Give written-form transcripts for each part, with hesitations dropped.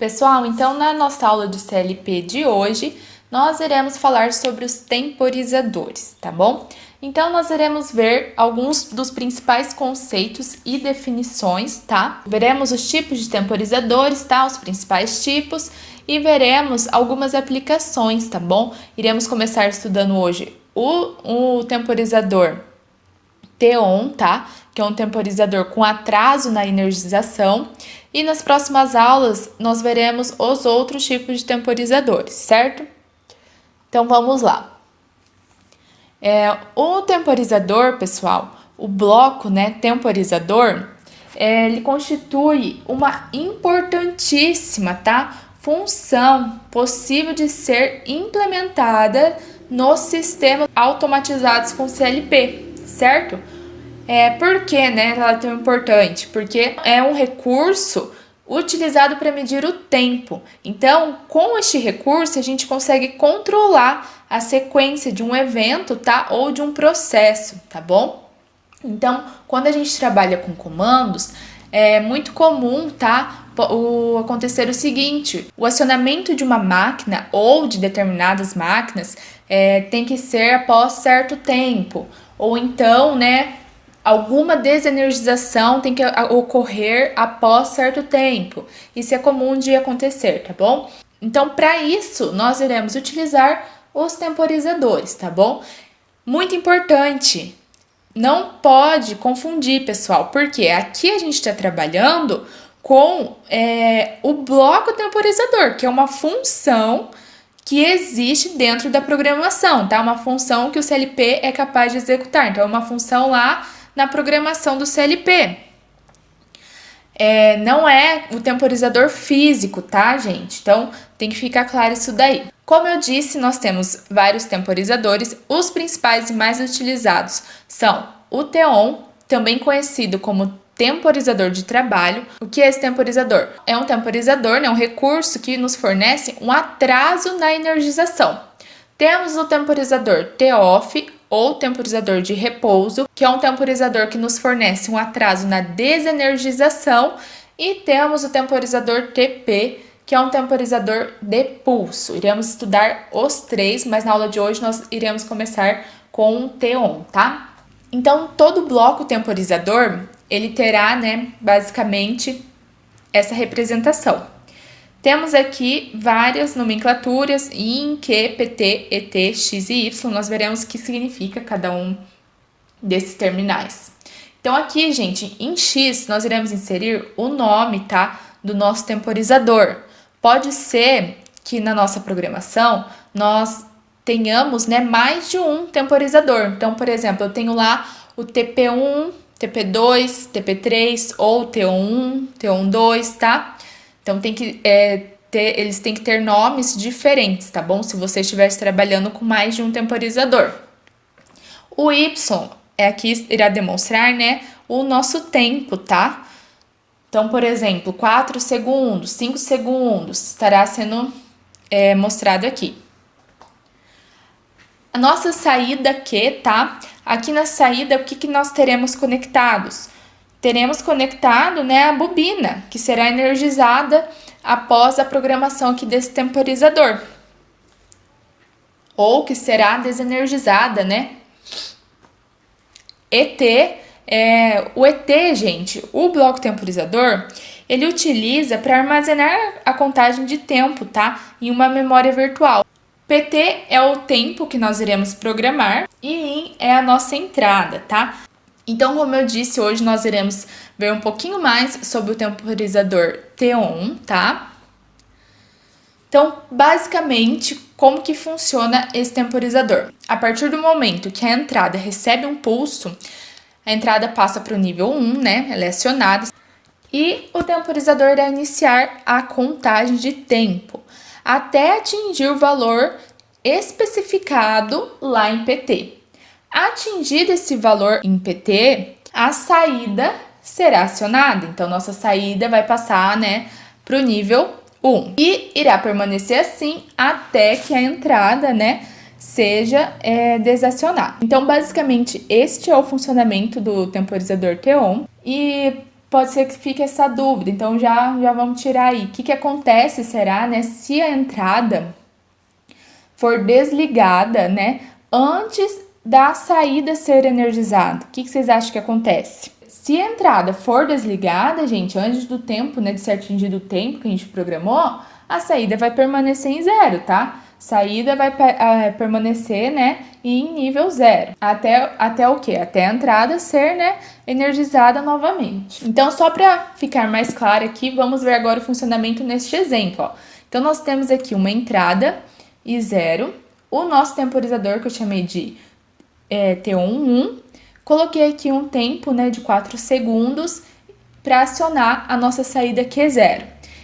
Pessoal, então na nossa aula de CLP de hoje, nós iremos falar sobre os temporizadores, tá bom? Então nós iremos ver alguns dos principais conceitos e definições, tá? Veremos os tipos de temporizadores, tá? Os principais tipos e veremos algumas aplicações, tá bom? Iremos começar estudando hoje o temporizador TEON, tá? Que é um temporizador com atraso na energização. E nas próximas aulas, nós veremos os outros tipos de temporizadores, certo? Então, vamos lá. O temporizador, pessoal, o bloco, temporizador, ele constitui uma importantíssima, tá? Função possível de ser implementada nos sistemas automatizados com CLP, certo? Por que, ela é tão importante? Porque é um recurso utilizado para medir o tempo. Então, com este recurso, a gente consegue controlar a sequência de um evento, tá? Ou de um processo, tá bom? Então, quando a gente trabalha com comandos, é muito comum, tá? Acontecer o seguinte: o acionamento de uma máquina ou de determinadas máquinas tem que ser após certo tempo. Ou então, alguma desenergização tem que ocorrer após certo tempo. Isso é comum de acontecer, tá bom? Então, para isso, nós iremos utilizar os temporizadores, tá bom? Muito importante, não pode confundir, pessoal, porque aqui a gente está trabalhando com o bloco temporizador, que é uma função que existe dentro da programação, tá? Uma função que o CLP é capaz de executar. Então, é uma função lá na programação do CLP. Não é o temporizador físico, tá, gente? Então, tem que ficar claro isso daí. Como eu disse, nós temos vários temporizadores. Os principais e mais utilizados são o TEON, também conhecido como temporizador de trabalho. O que é esse temporizador? É um temporizador, um recurso que nos fornece um atraso na energização. Temos o temporizador TOFF, ou temporizador de repouso, que é um temporizador que nos fornece um atraso na desenergização, e temos o temporizador TP, que é um temporizador de pulso. Iremos estudar os três, mas na aula de hoje nós iremos começar com o TEON, tá? Então, todo bloco temporizador, ele terá, basicamente, essa representação. Temos aqui várias nomenclaturas, IN, Q, PT, ET, X e Y. Nós veremos o que significa cada um desses terminais. Então, aqui, gente, em X, nós iremos inserir o nome, tá, do nosso temporizador. Pode ser que na nossa programação nós tenhamos, mais de um temporizador. Então, por exemplo, eu tenho lá o TP1, TP2, TP3 ou TO1, TO2, tá? Então, eles têm que ter nomes diferentes, tá bom? Se você estiver trabalhando com mais de um temporizador. O Y aqui irá demonstrar, o nosso tempo, tá? Então, por exemplo, 4 segundos, 5 segundos, estará sendo mostrado aqui. A nossa saída aqui, tá? Aqui na saída, o que nós teremos conectados? Teremos conectado, a bobina, que será energizada após a programação aqui desse temporizador. Ou que será desenergizada, ET, o ET, gente, o bloco temporizador, ele utiliza para armazenar a contagem de tempo, tá? Em uma memória virtual. PT é o tempo que nós iremos programar e IN é a nossa entrada, tá? Então, como eu disse, hoje nós iremos ver um pouquinho mais sobre o temporizador TEON, tá? Então, basicamente, como que funciona esse temporizador? A partir do momento que a entrada recebe um pulso, a entrada passa para o nível 1, ela é acionada, e o temporizador irá iniciar a contagem de tempo, até atingir o valor especificado lá em PT. Atingido esse valor em PT, a saída será acionada. Então, nossa saída vai passar, para o nível 1. E irá permanecer assim até que a entrada, seja desacionada. Então, basicamente, este é o funcionamento do temporizador TEON. E pode ser que fique essa dúvida, então já vamos tirar aí. O que acontece, será, né, se a entrada for desligada, né, antes da saída ser energizada? O que vocês acham que acontece? Se a entrada for desligada, gente, antes do tempo, né, de ser atingido o tempo que a gente programou, a saída vai permanecer em zero, tá? Saída vai permanecer, né, em nível zero. Até o quê? Até a entrada ser, né, energizada novamente. Então, só para ficar mais claro aqui, vamos ver agora o funcionamento neste exemplo, ó. Então, nós temos aqui uma entrada e zero. O nosso temporizador, que eu chamei de T11, coloquei aqui um tempo, né, de 4 segundos para acionar a nossa saída Q0.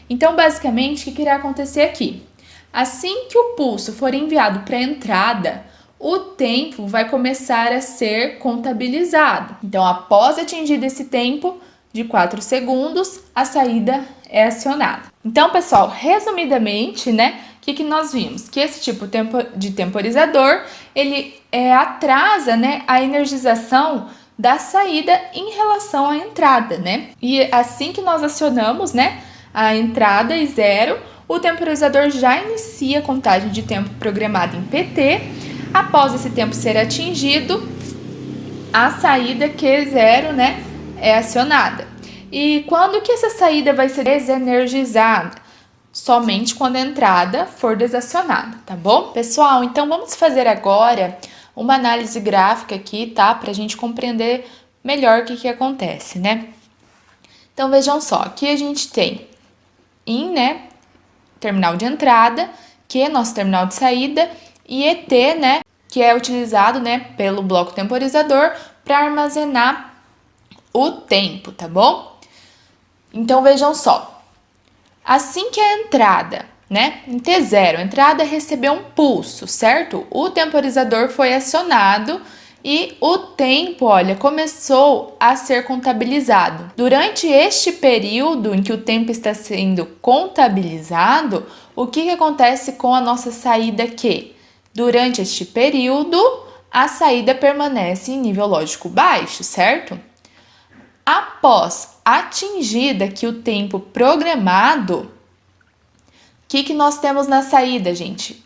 Então, basicamente, o que irá acontecer aqui? Assim que o pulso for enviado para a entrada, o tempo vai começar a ser contabilizado. Então, após atingido esse tempo de 4 segundos, a saída é acionada. Então, pessoal, resumidamente, né, o que nós vimos? Que esse tipo de temporizador, ele atrasa, né, a energização da saída em relação à entrada, né? E assim que nós acionamos, né, a entrada e zero, o temporizador já inicia a contagem de tempo programada em PT. Após esse tempo ser atingido, a saída Q0, né, é acionada. E quando que essa saída vai ser desenergizada? Somente quando a entrada for desacionada, tá bom? Pessoal, então vamos fazer agora uma análise gráfica aqui, tá? Pra gente compreender melhor o que acontece, né? Então, vejam só, aqui a gente tem IN, né, terminal de entrada, Q, nosso terminal de saída, e ET, né, que é utilizado, né, pelo bloco temporizador para armazenar o tempo, tá bom? Então, vejam só. Assim que a entrada, né, em T0, a entrada recebeu um pulso, certo? O temporizador foi acionado e o tempo, olha, começou a ser contabilizado. Durante este período em que o tempo está sendo contabilizado, o que acontece com a nossa saída Q? Durante este período, a saída permanece em nível lógico baixo, certo? Após atingida aqui o tempo programado, o que nós temos na saída, gente?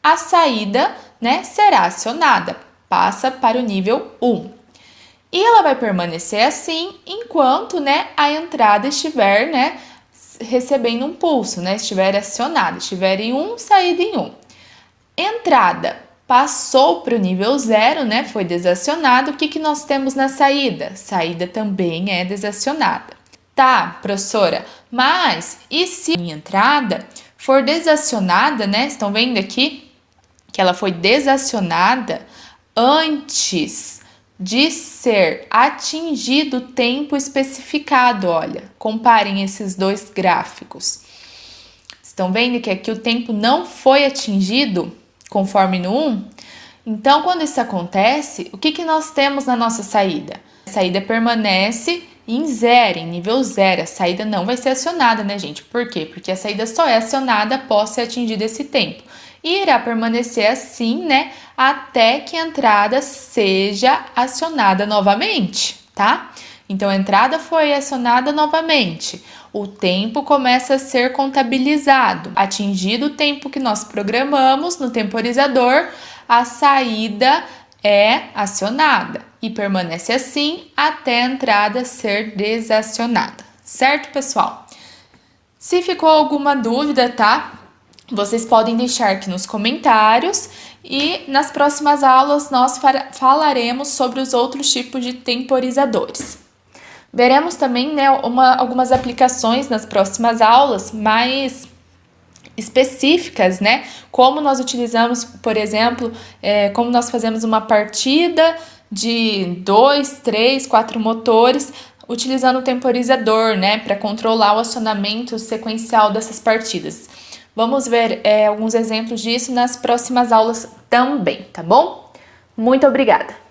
A saída, né, será acionada, passa para o nível 1. E ela vai permanecer assim enquanto, né, a entrada estiver, né, recebendo um pulso, né, estiver acionada, estiver em 1, saída em 1. Entrada passou para o nível 0, né? Foi desacionado. O que nós temos na saída? Saída também é desacionada. Tá, professora, mas e se a entrada for desacionada, né? Estão vendo aqui que ela foi desacionada antes de ser atingido o tempo especificado. Olha, comparem esses dois gráficos. Estão vendo que aqui o tempo não foi atingido conforme no 1? Então, quando isso acontece, o que nós temos na nossa saída? A saída permanece em zero, em nível 0. A saída não vai ser acionada, né, gente? Por quê? Porque a saída só é acionada após ser atingido esse tempo. E irá permanecer assim, né, até que a entrada seja acionada novamente, tá? Então, a entrada foi acionada novamente. O tempo começa a ser contabilizado. Atingido o tempo que nós programamos no temporizador, a saída é acionada e permanece assim até a entrada ser desacionada. Certo, pessoal? Se ficou alguma dúvida, tá? Vocês podem deixar aqui nos comentários e nas próximas aulas nós falaremos sobre os outros tipos de temporizadores. Veremos também, né, algumas aplicações nas próximas aulas mais específicas, né? Como nós utilizamos, por exemplo, como nós fazemos uma partida de 2, 3, 4 motores utilizando o temporizador, né, para controlar o acionamento sequencial dessas partidas. Vamos ver alguns exemplos disso nas próximas aulas também, tá bom? Muito obrigada!